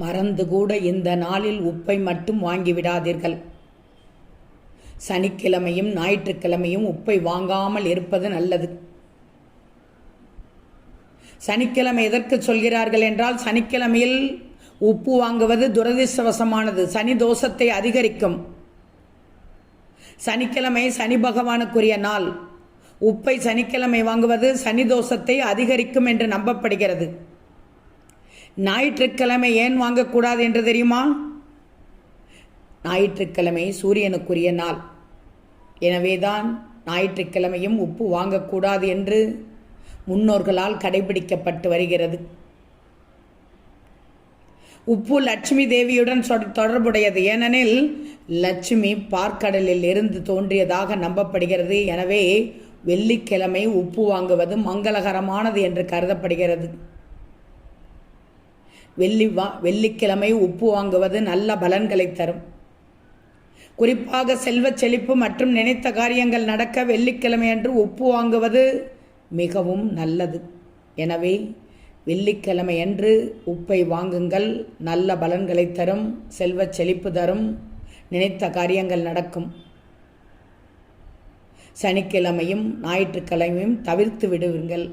மறந்து கூட இந்த நாளில் உப்பை மட்டும் வாங்கிவிடாதீர்கள். சனிக்கிழமையும் ஞாயிற்றுக்கிழமையும் உப்பை வாங்காமல் இருப்பது நல்லது. சனிக்கிழமை எதற்கு சொல்கிறார்கள் என்றால், சனிக்கிழமையில் உப்பு வாங்குவது துரதிர்ஷ்டவசமானது, சனி தோஷத்தை அதிகரிக்கும். சனிக்கிழமை சனி பகவானுக்குரிய நாள். உப்பை சனிக்கிழமை வாங்குவது சனி தோஷத்தை அதிகரிக்கும் என்று நம்பப்படுகிறது. ஞாயிற்றுக்கிழமை ஏன் வாங்கக்கூடாது என்று தெரியுமா? ஞாயிற்றுக்கிழமை சூரியனுக்குரிய நாள். எனவேதான் ஞாயிற்றுக்கிழமையும் உப்பு வாங்கக்கூடாது என்று முன்னோர்களால் கடைபிடிக்கப்பட்டு வருகிறது. உப்பு லட்சுமி தேவியுடன் தொடர்புடையது. ஏனெனில் லட்சுமி பார்க்கடலில் இருந்து தோன்றியதாக நம்பப்படுகிறது. எனவே வெள்ளிக்கிழமை உப்பு வாங்குவது மங்களகரமானது என்று கருதப்படுகிறது. வெள்ளிக்கிழமை உப்பு வாங்குவது நல்ல பலன்களை தரும். குறிப்பாக செல்வச் செழிப்பு மற்றும் நினைத்த காரியங்கள் நடக்க வெள்ளிக்கிழமை அன்று உப்பு வாங்குவது மிகவும் நல்லது. எனவே வெள்ளிக்கிழமை அன்று உப்பை வாங்குங்கள். நல்ல பலன்களை தரும், செல்வச் செழிப்பு தரும், நினைத்த காரியங்கள் நடக்கும். சனிக்கிழமையும் ஞாயிற்றுக்கிழமையும் தவிர்த்து விடுவீர்கள்.